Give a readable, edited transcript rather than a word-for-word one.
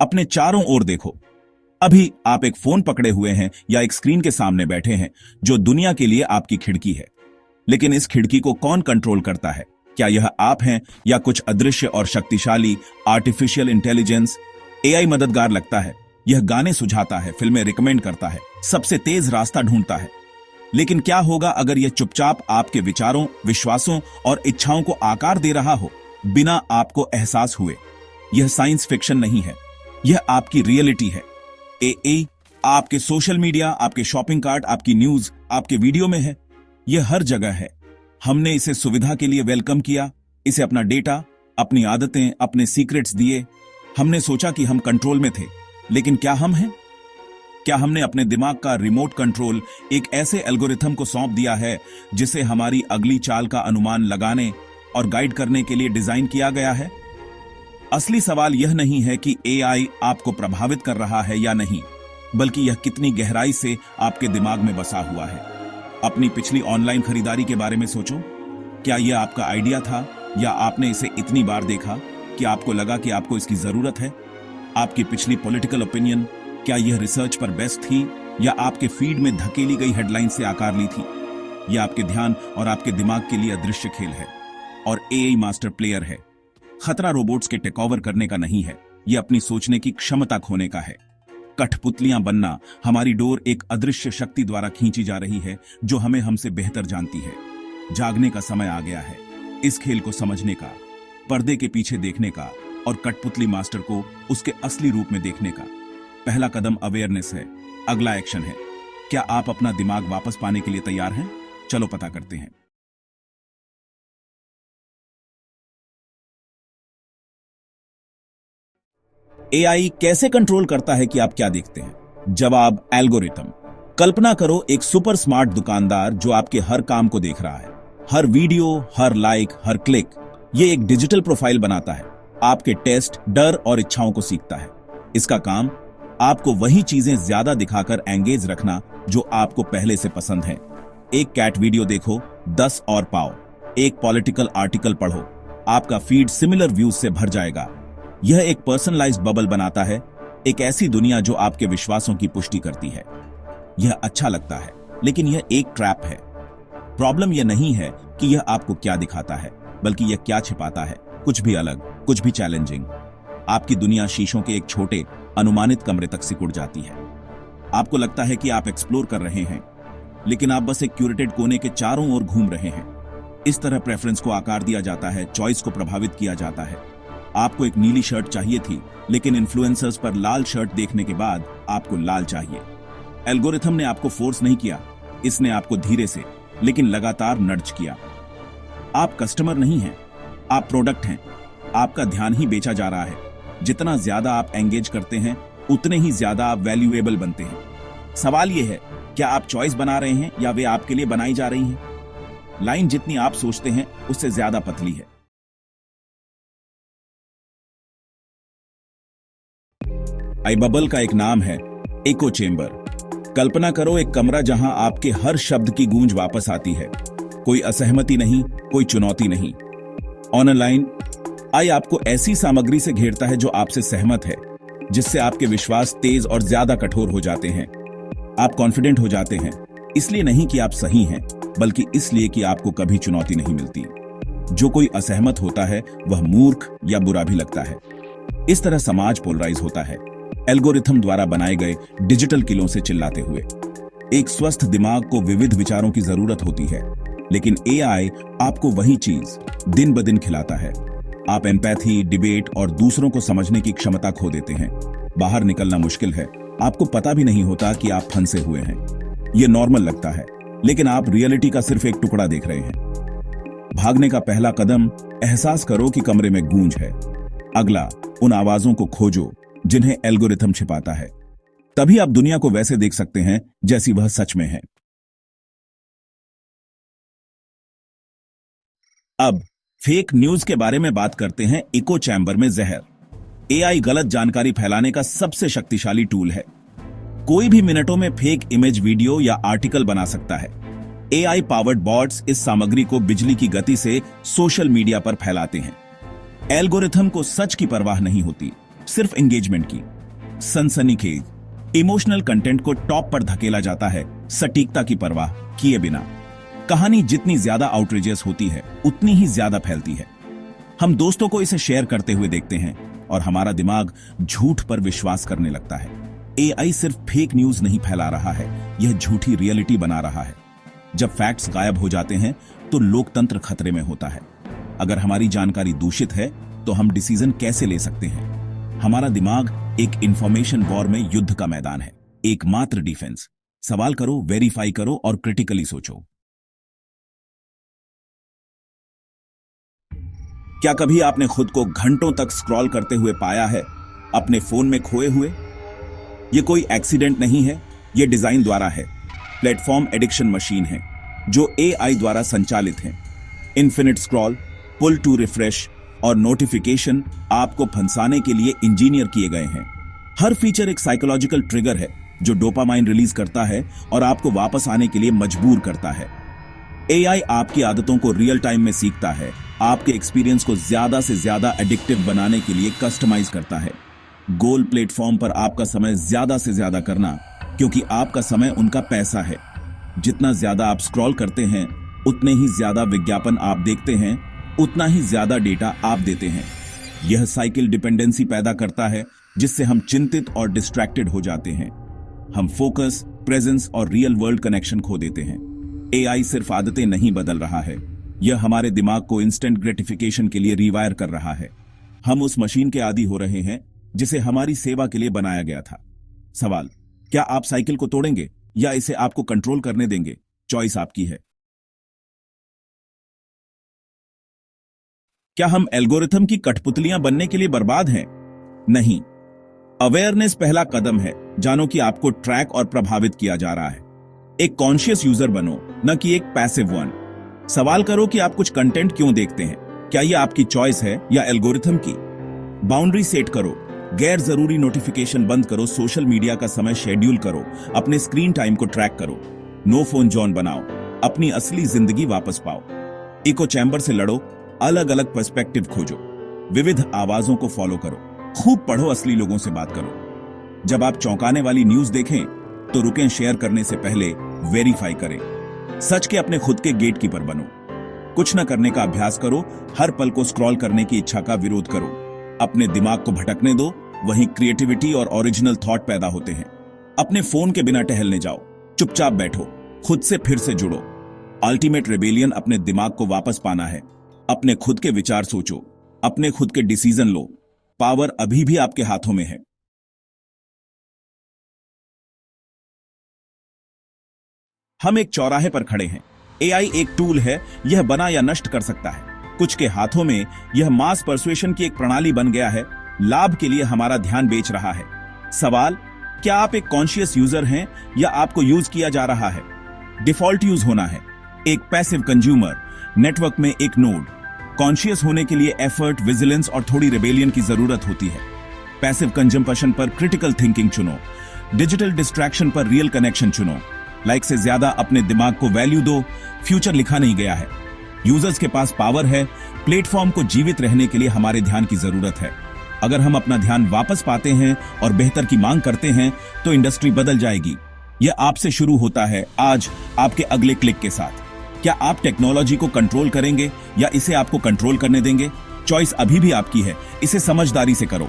अपने चारों ओर देखो। अभी आप एक फोन पकड़े हुए हैं या एक स्क्रीन के सामने बैठे हैं जो दुनिया के लिए आपकी खिड़की है। लेकिन इस खिड़की को कौन कंट्रोल करता है? क्या यह आप हैं या कुछ अदृश्य और शक्तिशाली आर्टिफिशियल इंटेलिजेंस? एआई मददगार लगता है, यह गाने सुझाता है, फिल्में रिकमेंड करता है, सबसे तेज रास्ता ढूंढता है। लेकिन क्या होगा अगर यह चुपचाप आपके विचारों, विश्वासों और इच्छाओं को आकार दे रहा हो बिना आपको एहसास हुए? यह साइंस फिक्शन नहीं है, यह आपकी रियलिटी है। एआई आपके सोशल मीडिया, आपके शॉपिंग कार्ट, आपकी न्यूज, आपके वीडियो में है। यह हर जगह है। हमने इसे सुविधा के लिए वेलकम किया, इसे अपना डेटा, अपनी आदतें, अपने सीक्रेट्स दिए। हमने सोचा कि हम कंट्रोल में थे, लेकिन क्या हम हैं? क्या हमने अपने दिमाग का रिमोट कंट्रोल एक ऐसे एल्गोरिथम को सौंप दिया है जिसे हमारी अगली चाल का अनुमान लगाने और गाइड करने के लिए डिजाइन किया गया है? असली सवाल यह नहीं है कि एआई आपको प्रभावित कर रहा है या नहीं, बल्कि यह कितनी गहराई से आपके दिमाग में बसा हुआ है। अपनी पिछली ऑनलाइन खरीदारी के बारे में सोचो। क्या यह आपका आइडिया था या आपने इसे इतनी बार देखा कि आपको लगा कि आपको इसकी जरूरत है? आपकी पिछली पॉलिटिकल ओपिनियन, क्या यह रिसर्च पर बेस्ड थी या आपके फीड में धकेली गई हेडलाइन से आकार ली थी? यह आपके ध्यान और आपके दिमाग के लिए अदृश्य खेल है और एआई मास्टर प्लेयर है। खतरा रोबोट्स के टेक ओवर करने का नहीं है, यह अपनी सोचने की क्षमता खोने का है। कठपुतलियां बनना, हमारी डोर एक अदृश्य शक्ति द्वारा खींची जा रही है जो हमें हमसे बेहतर जानती है। जागने का समय आ गया है, इस खेल को समझने का, पर्दे के पीछे देखने का और कठपुतली मास्टर को उसके असली रूप में देखने का। पहला कदम अवेयरनेस है, अगला एक्शन है। क्या आप अपना दिमाग वापस पाने के लिए तैयार हैं? चलो पता करते हैं। एआई कैसे कंट्रोल करता है कि आप क्या देखते हैं? जवाब, एल्गोरिथम। कल्पना करो एक सुपर स्मार्ट दुकानदार जो आपके हर काम को देख रहा है, हर वीडियो, हर लाइक, हर क्लिक। ये एक डिजिटल प्रोफाइल बनाता है, आपके टेस्ट, डर और इच्छाओं को सीखता है। इसका काम आपको वही चीजें ज्यादा दिखाकर एंगेज रखना जो आपको पहले से पसंद है। एक कैट वीडियो देखो, 10 और पाओ। एक पॉलिटिकल आर्टिकल पढ़ो, आपका फीड सिमिलर व्यूज से भर जाएगा। यह एक पर्सनलाइज्ड बबल बनाता है, एक ऐसी दुनिया जो आपके विश्वासों की पुष्टि करती है। यह अच्छा लगता है, लेकिन यह एक ट्रैप है। प्रॉब्लम यह नहीं है कि यह आपको क्या दिखाता है, बल्कि यह क्या छिपाता है। कुछ भी अलग, कुछ भी चैलेंजिंग। आपकी दुनिया शीशों के एक छोटे अनुमानित कमरे तक सिकुड़ जाती है। आपको लगता है कि आप एक्सप्लोर कर रहे हैं, लेकिन आप बस एक क्यूरेटेड कोने के चारों ओर घूम रहे हैं। इस तरह प्रेफरेंस को आकार दिया जाता है, चॉइस को प्रभावित किया जाता है। आपको एक नीली शर्ट चाहिए थी, लेकिन इन्फ्लुएंसर्स पर लाल शर्ट देखने के बाद आपको लाल चाहिए। एल्गोरिथम ने आपको फोर्स नहीं किया, इसने आपको धीरे से लेकिन लगातार नड्ज किया। आप कस्टमर नहीं हैं, आप प्रोडक्ट हैं। आपका ध्यान ही बेचा जा रहा है। जितना ज्यादा आप एंगेज करते हैं, उतने ही ज्यादा आप वैल्यूएबल बनते हैं। सवाल यह है, क्या आप चॉइस बना रहे हैं या वे आपके लिए बनाई जा रही हैं? लाइन जितनी आप सोचते हैं उससे ज्यादा पतली है। आई बबल का एक नाम है एको चेंबर। कल्पना करो एक कमरा जहां आपके हर शब्द की गूंज वापस आती है। कोई असहमति नहीं, कोई चुनौती नहीं। ऑनलाइन आई आपको ऐसी सामग्री से घेरता है जो आपसे सहमत है, जिससे आपके विश्वास तेज और ज्यादा कठोर हो जाते हैं। आप कॉन्फिडेंट हो जाते हैं, इसलिए नहीं कि आप सही हैं, बल्कि इसलिए कि आपको कभी चुनौती नहीं मिलती। जो कोई असहमत होता है वह मूर्ख या बुरा भी लगता है। इस तरह समाज पोलराइज होता है, एल्गोरिथम द्वारा बनाए गए डिजिटल किलों से चिल्लाते हुए। एक स्वस्थ दिमाग को विविध विचारों की जरूरत होती है, लेकिन एआई आपको वही चीज दिन ब दिन खिलाता है। आप एम्पैथी, डिबेट और दूसरों को समझने की क्षमता खो देते हैं। बाहर निकलना मुश्किल है, आपको पता भी नहीं होता कि आप फंसे हुए हैं। यह नॉर्मल लगता है, लेकिन आप रियलिटी का सिर्फ एक टुकड़ा देख रहे हैं। भागने का पहला कदम, एहसास करो कि कमरे में गूंज है। अगला, उन आवाजों को खोजो जिन्हें एल्गोरिथम छिपाता है। तभी आप दुनिया को वैसे देख सकते हैं जैसी वह सच में है। अब फेक न्यूज के बारे में बात करते हैं। इको चैम्बर में जहर। एआई गलत जानकारी फैलाने का सबसे शक्तिशाली टूल है। कोई भी मिनटों में फेक इमेज, वीडियो या आर्टिकल बना सकता है। एआई पावर्ड बॉट्स इस सामग्री को बिजली की गति से सोशल मीडिया पर फैलाते हैं। एल्गोरिथम को सच की परवाह नहीं होती, सिर्फ एंगेजमेंट की। सनसनीखेज, इमोशनल कंटेंट को टॉप पर धकेला जाता है सटीकता की परवाह किए बिना। कहानी जितनी ज्यादा आउटरेजियस होती है उतनी ही ज्यादा फैलती है। हम दोस्तों को इसे शेयर करते हुए देखते हैं और हमारा दिमाग झूठ पर विश्वास करने लगता है। एआई सिर्फ फेक न्यूज नहीं फैला रहा है, यह झूठी रियलिटी बना रहा है। जब फैक्ट्स गायब हो जाते हैं तो लोकतंत्र खतरे में होता है। अगर हमारी जानकारी दूषित है तो हम डिसीजन कैसे ले सकते हैं? हमारा दिमाग एक इंफॉर्मेशन वॉर में युद्ध का मैदान है, एकमात्र डिफेंस। सवाल करो, वेरीफाई करो और क्रिटिकली सोचो। क्या कभी आपने खुद को घंटों तक स्क्रॉल करते हुए पाया है, अपने फोन में खोए हुए? यह कोई एक्सीडेंट नहीं है, यह डिजाइन द्वारा है। प्लेटफॉर्म एडिक्शन मशीन है जो एआई द्वारा संचालित है। Infinite scroll, pull to refresh और नोटिफिकेशन आपको फंसाने के लिए इंजीनियर किए गए हैं। हर फीचर एक साइकोलॉजिकल ट्रिगर है जो डोपामाइन रिलीज करता है और आपको वापस आने के लिए मजबूर करता है। एआई आपकी आदतों को रियल टाइम में सीखता है, आपके एक्सपीरियंस को ज्यादा से ज्यादा एडिक्टिव बनाने के लिए कस्टमाइज करता है। गोल प्लेटफॉर्म पर आपका समय ज्यादा से ज्यादा करना, क्योंकि आपका समय उनका पैसा है। जितना ज्यादा आप स्क्रॉल करते हैं उतने ही ज्यादा विज्ञापन आप देखते हैं, उतना ही ज्यादा डेटा आप देते हैं। यह साइकिल डिपेंडेंसी पैदा करता है जिससे हम चिंतित और डिस्ट्रैक्टेड हो जाते हैं। हम फोकस, प्रेजेंस और रियल वर्ल्ड कनेक्शन खो देते हैं। एआई सिर्फ आदतें नहीं बदल रहा है, यह हमारे दिमाग को इंस्टेंट ग्रेटिफिकेशन के लिए रिवायर कर रहा है। हम उस मशीन के आदी हो रहे हैं जिसे हमारी सेवा के लिए बनाया गया था। सवाल, क्या आप साइकिल को तोड़ेंगे या इसे आपको कंट्रोल करने देंगे? चॉइस आपकी है। क्या हम एल्गोरिथम की कठपुतलियां बनने के लिए बर्बाद हैं? नहीं। अवेयरनेस पहला कदम है। जानो कि आपको ट्रैक और प्रभावित किया जा रहा है। एक कॉन्शियस यूजर बनो, न कि एक पैसिव वन। सवाल करो कि आप कुछ कंटेंट क्यों देखते हैं। क्या यह आपकी चॉइस है या एल्गोरिथम की? बाउंड्री सेट करो, गैर जरूरी नोटिफिकेशन बंद करो, सोशल मीडिया का समय शेड्यूल करो, अपने स्क्रीन टाइम को ट्रैक करो। नो फोन जोन बनाओ, अपनी असली जिंदगी वापस पाओ। इको चैम्बर से लड़ो, अलग अलग पर्सपेक्टिव खोजो, विविध आवाजों को फॉलो करो, खूब पढ़ो, असली लोगों से बात करो। जब आप चौंकाने वाली न्यूज देखें तो रुकें, शेयर करने से पहले वेरीफाई करें। सच के अपने खुद के गेटकीपर बनो। कुछ न करने का अभ्यास करो, हर पल को स्क्रॉल करने की इच्छा का विरोध करो। अपने दिमाग को भटकने दो, वहीं क्रिएटिविटी और ओरिजिनल थॉट पैदा होते हैं। अपने फोन के बिना टहलने जाओ, चुपचाप बैठो, खुद से फिर से जुड़ो। अल्टीमेट रेबेलियन अपने दिमाग को वापस पाना है। अपने खुद के विचार सोचो, अपने खुद के डिसीजन लो। पावर अभी भी आपके हाथों में है। हम एक चौराहे पर खड़े हैं। एआई एक टूल है, यह बना या नष्ट कर सकता है। कुछ के हाथों में यह मास परसुएशन की एक प्रणाली बन गया है, लाभ के लिए हमारा ध्यान बेच रहा है। सवाल, क्या आप एक कॉन्शियस यूजर हैं या आपको यूज किया जा रहा है? डिफॉल्ट यूज होना है, एक पैसिव कंज्यूमर, नेटवर्क में एक नोड। कॉन्शियस होने के लिए एफर्ट, विजिलेंस और थोड़ी रेबेलियन की जरूरत होती है। पैसिव कंजम्पशन पर क्रिटिकल थिंकिंग चुनो, डिजिटल डिस्ट्रैक्शन पर रियल कनेक्शन चुनो। लाइक से ज्यादा अपने दिमाग को वैल्यू दो। फ्यूचर लिखा नहीं गया है, यूजर्स के पास पावर है। प्लेटफॉर्म को जीवित रहने के लिए हमारे ध्यान की जरूरत है। अगर हम अपना ध्यान वापस पाते हैं और बेहतर की मांग करते हैं तो इंडस्ट्री बदल जाएगी। यह आपसे शुरू होता है, आज आपके अगले क्लिक के साथ। क्या आप टेक्नोलॉजी को कंट्रोल करेंगे या इसे आपको कंट्रोल करने देंगे? चॉइस अभी भी आपकी है, इसे समझदारी से करो।